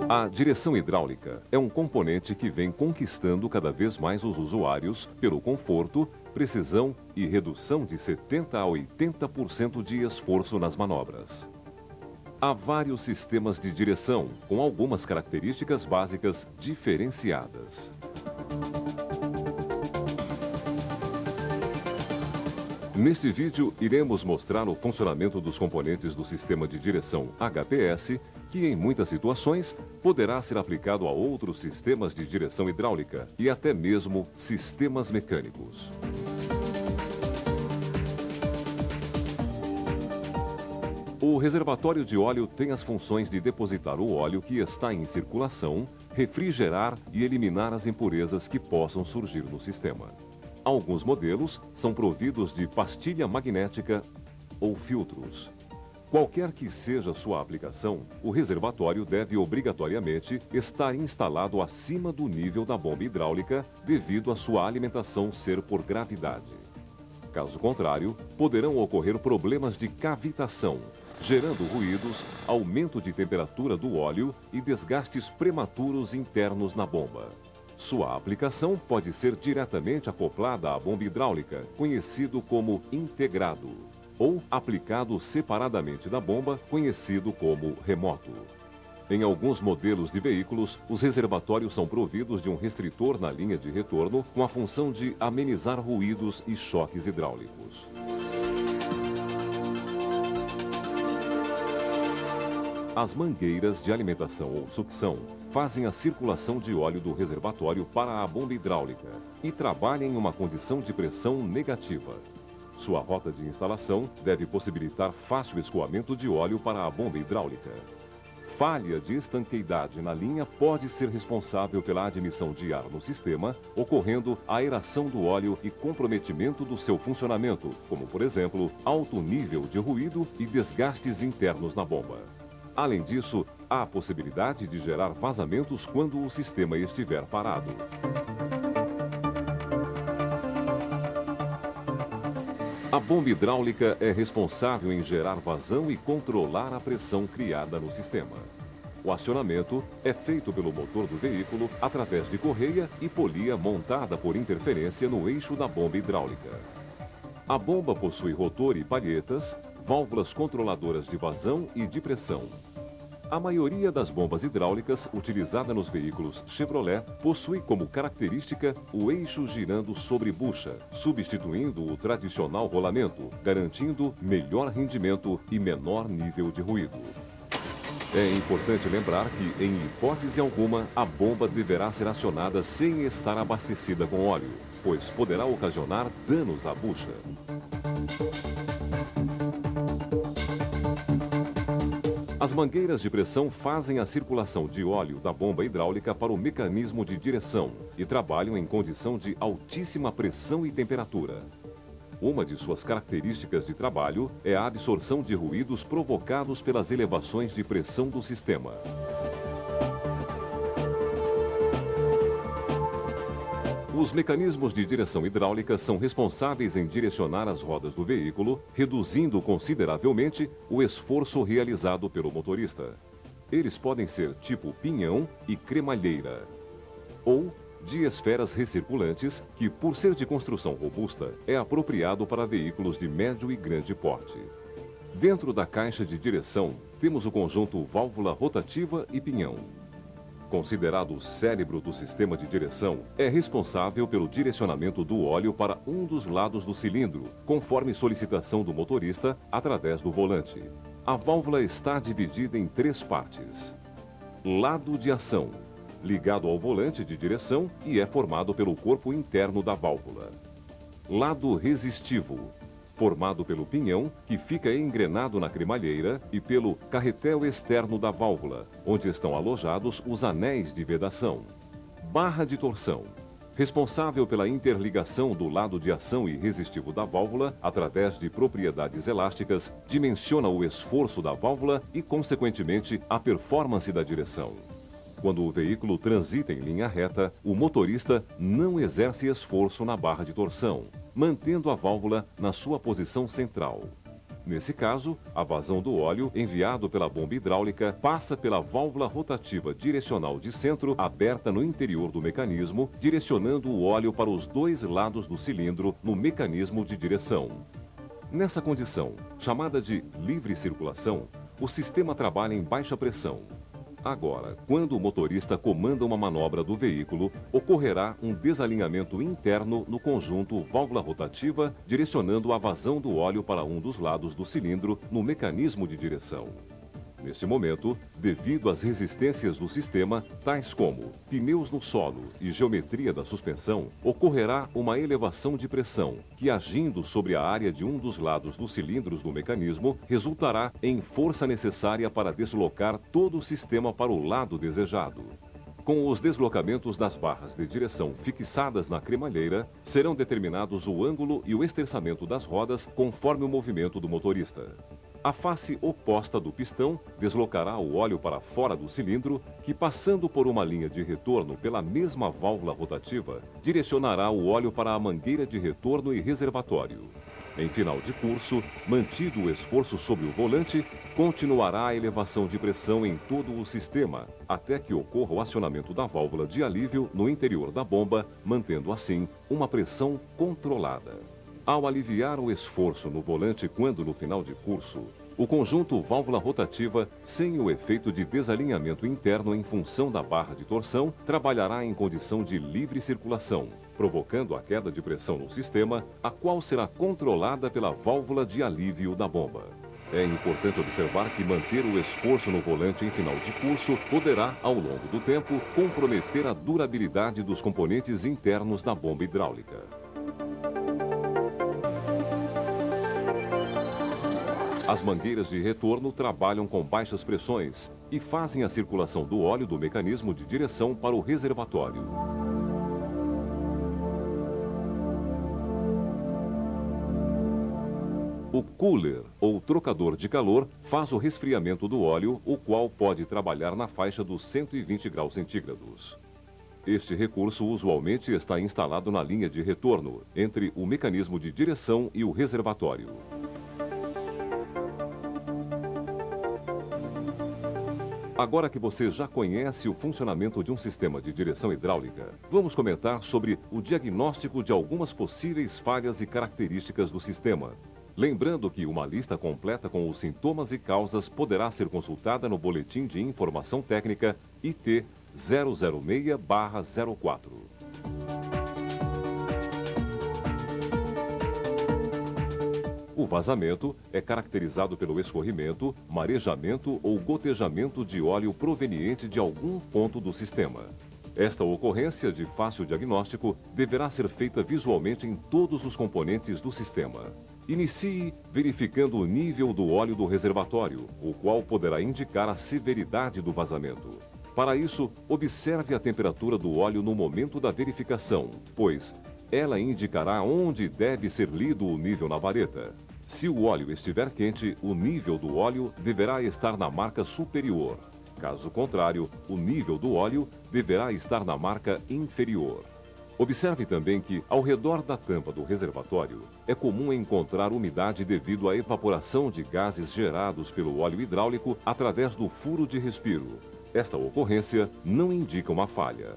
A direção hidráulica é um componente que vem conquistando cada vez mais os usuários pelo conforto, precisão e redução de 70% a 80% de esforço nas manobras. Há vários sistemas de direção, com algumas características básicas diferenciadas. Neste vídeo, iremos mostrar o funcionamento dos componentes do sistema de direção HPS, que em muitas situações poderá ser aplicado a outros sistemas de direção hidráulica e até mesmo sistemas mecânicos. O reservatório de óleo tem as funções de depositar o óleo que está em circulação, refrigerar e eliminar as impurezas que possam surgir no sistema. Alguns modelos são providos de pastilha magnética ou filtros. Qualquer que seja sua aplicação, o reservatório deve obrigatoriamente estar instalado acima do nível da bomba hidráulica devido à sua alimentação ser por gravidade. Caso contrário, poderão ocorrer problemas de cavitação, gerando ruídos, aumento de temperatura do óleo e desgastes prematuros internos na bomba. Sua aplicação pode ser diretamente acoplada à bomba hidráulica, conhecido como integrado, ou aplicado separadamente da bomba, conhecido como remoto. Em alguns modelos de veículos, os reservatórios são providos de um restritor na linha de retorno com a função de amenizar ruídos e choques hidráulicos. As mangueiras de alimentação ou sucção fazem a circulação de óleo do reservatório para a bomba hidráulica e trabalham em uma condição de pressão negativa. Sua rota de instalação deve possibilitar fácil escoamento de óleo para a bomba hidráulica. Falha de estanqueidade na linha pode ser responsável pela admissão de ar no sistema, ocorrendo aeração do óleo e comprometimento do seu funcionamento, como, por exemplo, alto nível de ruído e desgastes internos na bomba. Além disso, há a possibilidade de gerar vazamentos quando o sistema estiver parado. A bomba hidráulica é responsável em gerar vazão e controlar a pressão criada no sistema. O acionamento é feito pelo motor do veículo através de correia e polia montada por interferência no eixo da bomba hidráulica. A bomba possui rotor e palhetas, válvulas controladoras de vazão e de pressão. A maioria das bombas hidráulicas utilizada nos veículos Chevrolet possui como característica o eixo girando sobre bucha, substituindo o tradicional rolamento, garantindo melhor rendimento e menor nível de ruído. É importante lembrar que, em hipótese alguma, a bomba deverá ser acionada sem estar abastecida com óleo, pois poderá ocasionar danos à bucha. As mangueiras de pressão fazem a circulação de óleo da bomba hidráulica para o mecanismo de direção e trabalham em condição de altíssima pressão e temperatura. Uma de suas características de trabalho é a absorção de ruídos provocados pelas elevações de pressão do sistema. Os mecanismos de direção hidráulica são responsáveis em direcionar as rodas do veículo, reduzindo consideravelmente o esforço realizado pelo motorista. Eles podem ser tipo pinhão e cremalheira, ou de esferas recirculantes, que, por ser de construção robusta, é apropriado para veículos de médio e grande porte. Dentro da caixa de direção, temos o conjunto válvula rotativa e pinhão. Considerado o cérebro do sistema de direção, é responsável pelo direcionamento do óleo para um dos lados do cilindro, conforme solicitação do motorista, através do volante. A válvula está dividida em 3 partes. Lado de ação, ligado ao volante de direção e é formado pelo corpo interno da válvula. Lado resistivo, formado pelo pinhão, que fica engrenado na cremalheira, e pelo carretel externo da válvula, onde estão alojados os anéis de vedação. Barra de torção, responsável pela interligação do lado de ação e resistivo da válvula, através de propriedades elásticas, dimensiona o esforço da válvula e, consequentemente, a performance da direção. Quando o veículo transita em linha reta, o motorista não exerce esforço na barra de torção, mantendo a válvula na sua posição central. Nesse caso, a vazão do óleo enviado pela bomba hidráulica passa pela válvula rotativa direcional de centro aberta no interior do mecanismo, direcionando o óleo para os dois lados do cilindro no mecanismo de direção. Nessa condição, chamada de livre circulação, o sistema trabalha em baixa pressão. Agora, quando o motorista comanda uma manobra do veículo, ocorrerá um desalinhamento interno no conjunto válvula rotativa, direcionando a vazão do óleo para um dos lados do cilindro no mecanismo de direção. Neste momento, devido às resistências do sistema, tais como pneus no solo e geometria da suspensão, ocorrerá uma elevação de pressão, que agindo sobre a área de um dos lados dos cilindros do mecanismo, resultará em força necessária para deslocar todo o sistema para o lado desejado. Com os deslocamentos das barras de direção fixadas na cremalheira, serão determinados o ângulo e o esterçamento das rodas conforme o movimento do motorista. A face oposta do pistão deslocará o óleo para fora do cilindro, que passando por uma linha de retorno pela mesma válvula rotativa, direcionará o óleo para a mangueira de retorno e reservatório. Em final de curso, mantido o esforço sobre o volante, continuará a elevação de pressão em todo o sistema, até que ocorra o acionamento da válvula de alívio no interior da bomba, mantendo assim uma pressão controlada. Ao aliviar o esforço no volante quando no final de curso, o conjunto válvula rotativa, sem o efeito de desalinhamento interno em função da barra de torção, trabalhará em condição de livre circulação, provocando a queda de pressão no sistema, a qual será controlada pela válvula de alívio da bomba. É importante observar que manter o esforço no volante em final de curso poderá, ao longo do tempo, comprometer a durabilidade dos componentes internos da bomba hidráulica. As mangueiras de retorno trabalham com baixas pressões e fazem a circulação do óleo do mecanismo de direção para o reservatório. O cooler, ou trocador de calor, faz o resfriamento do óleo, o qual pode trabalhar na faixa dos 120 graus centígrados. Este recurso usualmente está instalado na linha de retorno, entre o mecanismo de direção e o reservatório. Agora que você já conhece o funcionamento de um sistema de direção hidráulica, vamos comentar sobre o diagnóstico de algumas possíveis falhas e características do sistema. Lembrando que uma lista completa com os sintomas e causas poderá ser consultada no Boletim de Informação Técnica IT 006/04. O vazamento é caracterizado pelo escorrimento, marejamento ou gotejamento de óleo proveniente de algum ponto do sistema. Esta ocorrência de fácil diagnóstico deverá ser feita visualmente em todos os componentes do sistema. Inicie verificando o nível do óleo do reservatório, o qual poderá indicar a severidade do vazamento. Para isso, observe a temperatura do óleo no momento da verificação, pois ela indicará onde deve ser lido o nível na vareta. Se o óleo estiver quente, o nível do óleo deverá estar na marca superior. Caso contrário, o nível do óleo deverá estar na marca inferior. Observe também que, ao redor da tampa do reservatório, é comum encontrar umidade devido à evaporação de gases gerados pelo óleo hidráulico através do furo de respiro. Esta ocorrência não indica uma falha.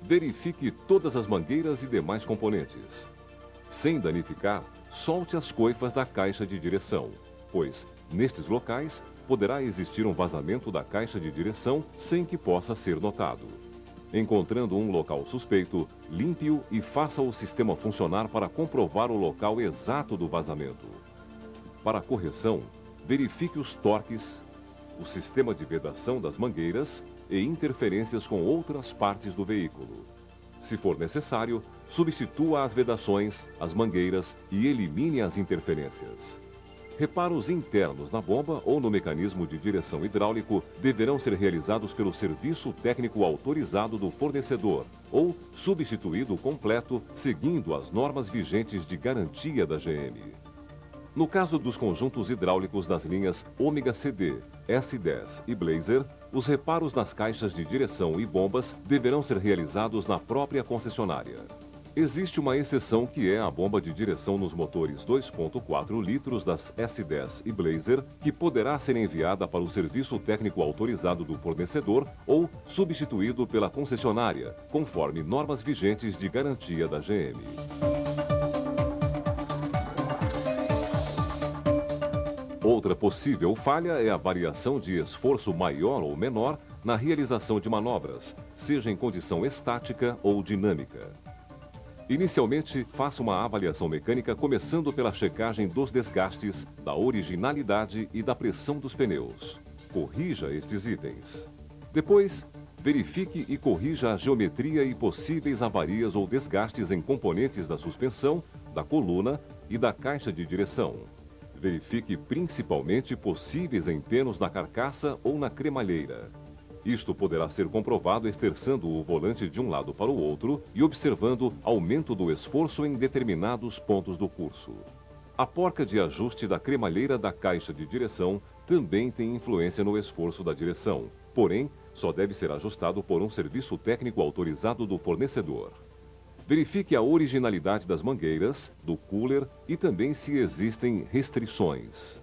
Verifique todas as mangueiras e demais componentes. Sem danificar, solte as coifas da caixa de direção, pois, nestes locais, poderá existir um vazamento da caixa de direção sem que possa ser notado. Encontrando um local suspeito, limpe-o e faça o sistema funcionar para comprovar o local exato do vazamento. Para a correção, verifique os torques, o sistema de vedação das mangueiras e interferências com outras partes do veículo. Se for necessário, substitua as vedações, as mangueiras e elimine as interferências. Reparos internos na bomba ou no mecanismo de direção hidráulico deverão ser realizados pelo serviço técnico autorizado do fornecedor ou substituído completo seguindo as normas vigentes de garantia da GM. No caso dos conjuntos hidráulicos das linhas Ômega CD, S10 e Blazer, os reparos nas caixas de direção e bombas deverão ser realizados na própria concessionária. Existe uma exceção que é a bomba de direção nos motores 2.4 litros das S10 e Blazer, que poderá ser enviada para o serviço técnico autorizado do fornecedor ou substituído pela concessionária, conforme normas vigentes de garantia da GM. Outra possível falha é a variação de esforço maior ou menor na realização de manobras, seja em condição estática ou dinâmica. Inicialmente, faça uma avaliação mecânica começando pela checagem dos desgastes, da originalidade e da pressão dos pneus. Corrija estes itens. Depois, verifique e corrija a geometria e possíveis avarias ou desgastes em componentes da suspensão, da coluna e da caixa de direção. Verifique principalmente possíveis empenos na carcaça ou na cremalheira. Isto poderá ser comprovado esterçando o volante de um lado para o outro e observando aumento do esforço em determinados pontos do curso. A porca de ajuste da cremalheira da caixa de direção também tem influência no esforço da direção, porém, só deve ser ajustado por um serviço técnico autorizado do fornecedor. Verifique a originalidade das mangueiras, do cooler e também se existem restrições.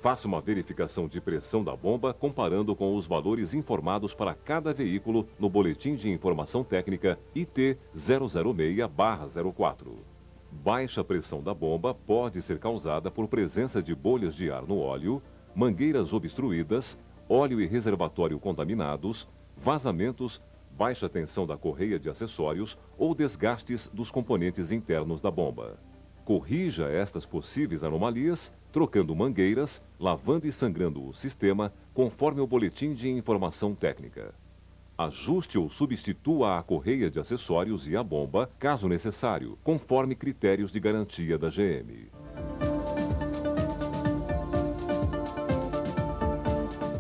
Faça uma verificação de pressão da bomba comparando com os valores informados para cada veículo no Boletim de Informação Técnica IT 006/04. Baixa pressão da bomba pode ser causada por presença de bolhas de ar no óleo, mangueiras obstruídas, óleo e reservatório contaminados, vazamentos, baixa tensão da correia de acessórios ou desgastes dos componentes internos da bomba. Corrija estas possíveis anomalias, trocando mangueiras, lavando e sangrando o sistema, conforme o Boletim de Informação Técnica. Ajuste ou substitua a correia de acessórios e a bomba, caso necessário, conforme critérios de garantia da GM.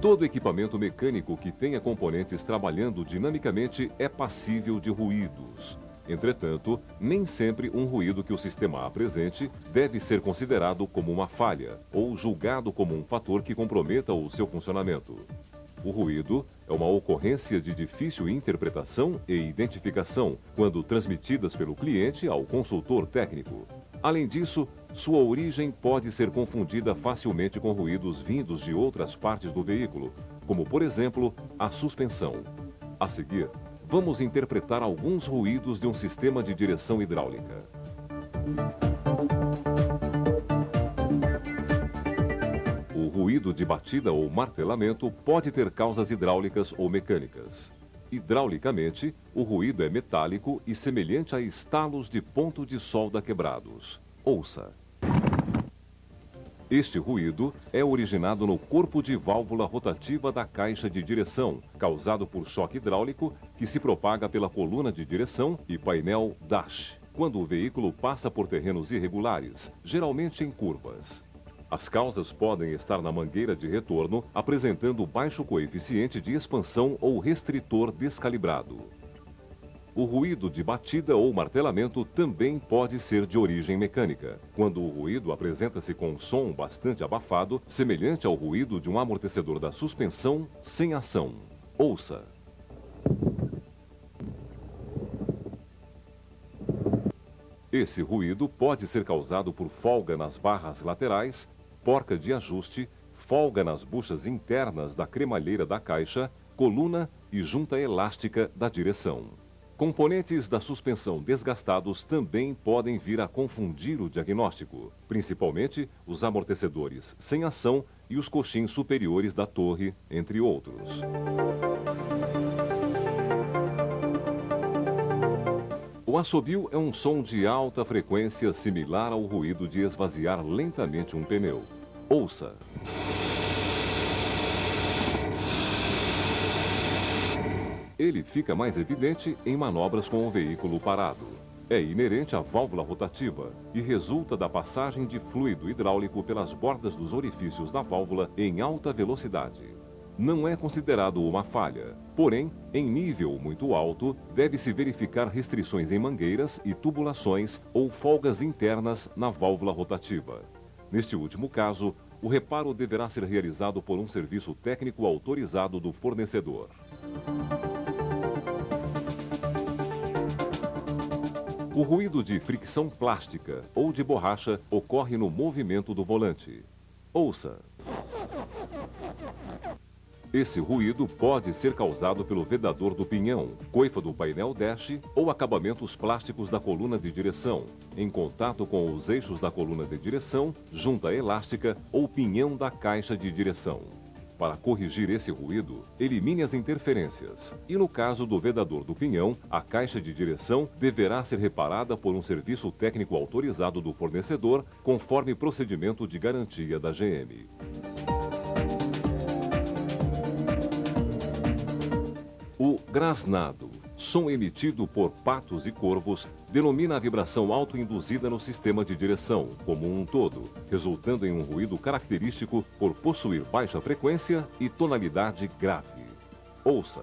Todo equipamento mecânico que tenha componentes trabalhando dinamicamente é passível de ruídos. Entretanto, nem sempre um ruído que o sistema apresente deve ser considerado como uma falha ou julgado como um fator que comprometa o seu funcionamento. O ruído é uma ocorrência de difícil interpretação e identificação quando transmitidas pelo cliente ao consultor técnico. Além disso, sua origem pode ser confundida facilmente com ruídos vindos de outras partes do veículo, como, por exemplo, a suspensão. A seguir, vamos interpretar alguns ruídos de um sistema de direção hidráulica. O ruído de batida ou martelamento pode ter causas hidráulicas ou mecânicas. Hidraulicamente, o ruído é metálico e semelhante a estalos de ponto de solda quebrados. Ouça. Este ruído é originado no corpo de válvula rotativa da caixa de direção, causado por choque hidráulico que se propaga pela coluna de direção e painel dash, quando o veículo passa por terrenos irregulares, geralmente em curvas. As causas podem estar na mangueira de retorno, apresentando baixo coeficiente de expansão ou restritor descalibrado. O ruído de batida ou martelamento também pode ser de origem mecânica, quando o ruído apresenta-se com um som bastante abafado, semelhante ao ruído de um amortecedor da suspensão sem ação. Ouça. Esse ruído pode ser causado por folga nas barras laterais, porca de ajuste, folga nas buchas internas da cremalheira da caixa, coluna e junta elástica da direção. Componentes da suspensão desgastados também podem vir a confundir o diagnóstico, principalmente os amortecedores sem ação e os coxins superiores da torre, entre outros. O assobio é um som de alta frequência similar ao ruído de esvaziar lentamente um pneu. Ouça. Ele fica mais evidente em manobras com o veículo parado. É inerente à válvula rotativa e resulta da passagem de fluido hidráulico pelas bordas dos orifícios da válvula em alta velocidade. Não é considerado uma falha, porém, em nível muito alto, deve-se verificar restrições em mangueiras e tubulações ou folgas internas na válvula rotativa. Neste último caso, o reparo deverá ser realizado por um serviço técnico autorizado do fornecedor. O ruído de fricção plástica ou de borracha ocorre no movimento do volante. Ouça. Esse ruído pode ser causado pelo vedador do pinhão, coifa do painel dash ou acabamentos plásticos da coluna de direção, em contato com os eixos da coluna de direção, junta elástica ou pinhão da caixa de direção. Para corrigir esse ruído, elimine as interferências. E no caso do vedador do pinhão, a caixa de direção deverá ser reparada por um serviço técnico autorizado do fornecedor, conforme procedimento de garantia da GM. O grasnado, som emitido por patos e corvos, denomina a vibração autoinduzida no sistema de direção, como um todo, resultando em um ruído característico por possuir baixa frequência e tonalidade grave. Ouça.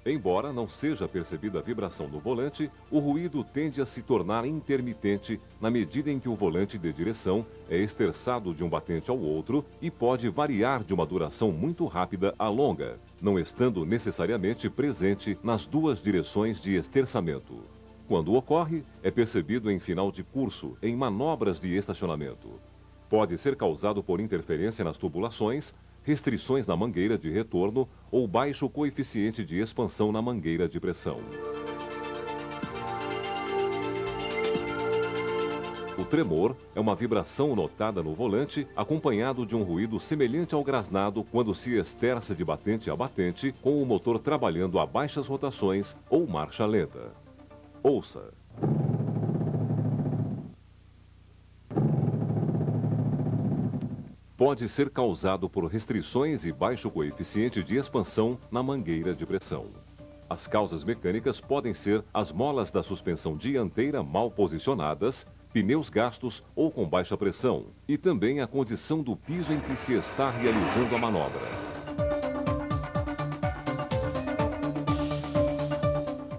Embora não seja percebida a vibração no volante, o ruído tende a se tornar intermitente na medida em que o volante de direção é esterçado de um batente ao outro e pode variar de uma duração muito rápida a longa, não estando necessariamente presente nas duas direções de esterçamento. Quando ocorre, é percebido em final de curso, em manobras de estacionamento. Pode ser causado por interferência nas tubulações, restrições na mangueira de retorno ou baixo coeficiente de expansão na mangueira de pressão. O tremor é uma vibração notada no volante, acompanhado de um ruído semelhante ao grasnado quando se esterça de batente a batente, com o motor trabalhando a baixas rotações ou marcha lenta. Ouça. Pode ser causado por restrições e baixo coeficiente de expansão na mangueira de pressão. As causas mecânicas podem ser as molas da suspensão dianteira mal posicionadas, pneus gastos ou com baixa pressão, e também a condição do piso em que se está realizando a manobra.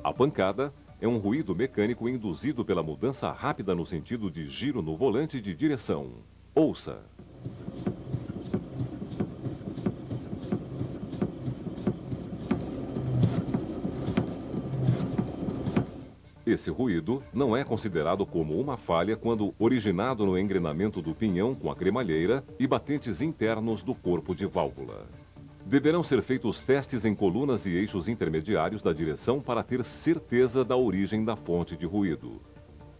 A pancada é um ruído mecânico induzido pela mudança rápida no sentido de giro no volante de direção. Ouça. Esse ruído não é considerado como uma falha quando originado no engrenamento do pinhão com a cremalheira e batentes internos do corpo de válvula. Deverão ser feitos testes em colunas e eixos intermediários da direção para ter certeza da origem da fonte de ruído.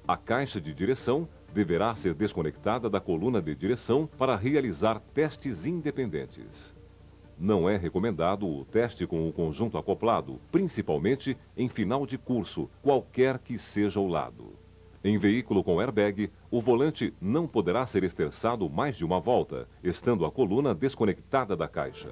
A caixa de direção deverá ser desconectada da coluna de direção para realizar testes independentes. Não é recomendado o teste com o conjunto acoplado, principalmente em final de curso, qualquer que seja o lado. Em veículo com airbag, o volante não poderá ser esterçado mais de uma volta, estando a coluna desconectada da caixa.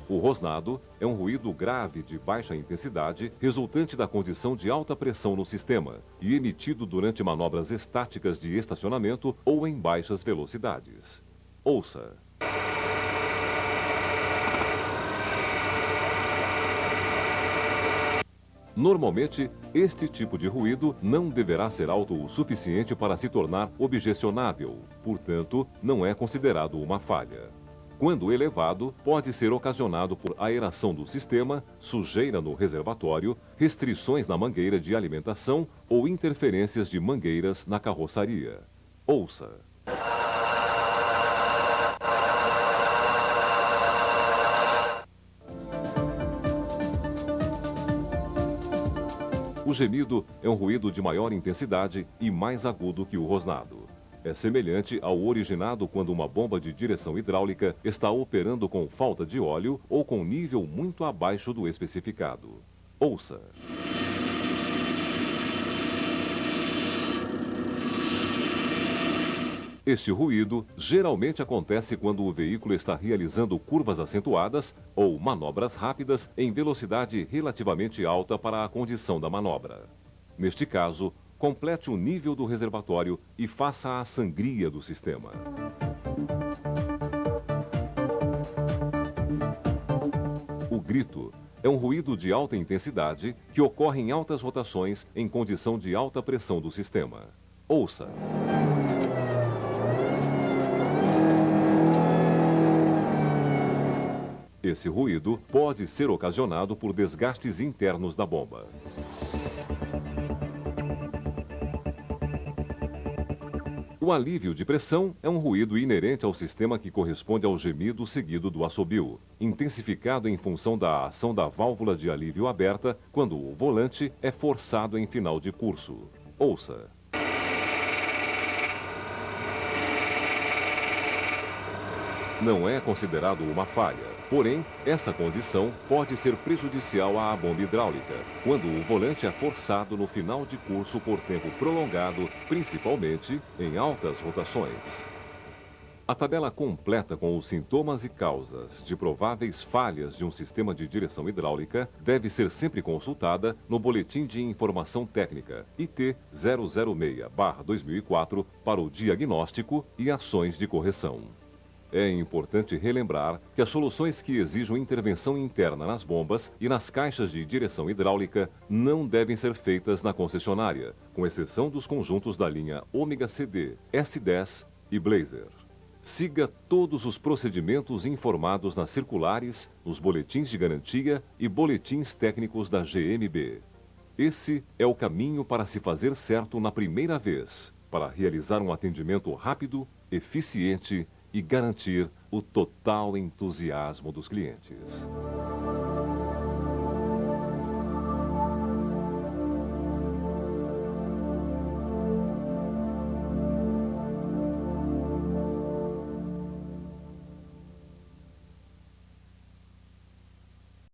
O rosnado é um ruído grave de baixa intensidade, resultante da condição de alta pressão no sistema e emitido durante manobras estáticas de estacionamento ou em baixas velocidades. Ouça. Normalmente, este tipo de ruído não deverá ser alto o suficiente para se tornar objecionável, portanto, não é considerado uma falha. Quando elevado, pode ser ocasionado por aeração do sistema, sujeira no reservatório, restrições na mangueira de alimentação ou interferências de mangueiras na carroçaria. Ouça. O gemido é um ruído de maior intensidade e mais agudo que o rosnado. É semelhante ao originado quando uma bomba de direção hidráulica está operando com falta de óleo ou com nível muito abaixo do especificado. Ouça. Este ruído geralmente acontece quando o veículo está realizando curvas acentuadas ou manobras rápidas em velocidade relativamente alta para a condição da manobra. Neste caso, complete o nível do reservatório e faça a sangria do sistema. O grito é um ruído de alta intensidade que ocorre em altas rotações em condição de alta pressão do sistema. Ouça. Esse ruído pode ser ocasionado por desgastes internos da bomba. O alívio de pressão é um ruído inerente ao sistema que corresponde ao gemido seguido do assobio, intensificado em função da ação da válvula de alívio aberta quando o volante é forçado em final de curso. Ouça. Não é considerado uma falha, porém, essa condição pode ser prejudicial à bomba hidráulica, quando o volante é forçado no final de curso por tempo prolongado, principalmente em altas rotações. A tabela completa com os sintomas e causas de prováveis falhas de um sistema de direção hidráulica deve ser sempre consultada no Boletim de Informação Técnica, IT 006/2004, para o diagnóstico e ações de correção. É importante relembrar que as soluções que exijam intervenção interna nas bombas e nas caixas de direção hidráulica não devem ser feitas na concessionária, com exceção dos conjuntos da linha Ômega CD, S10 e Blazer. Siga todos os procedimentos informados nas circulares, nos boletins de garantia e boletins técnicos da GMB. Esse é o caminho para se fazer certo na primeira vez, para realizar um atendimento rápido, eficiente e garantir o total entusiasmo dos clientes.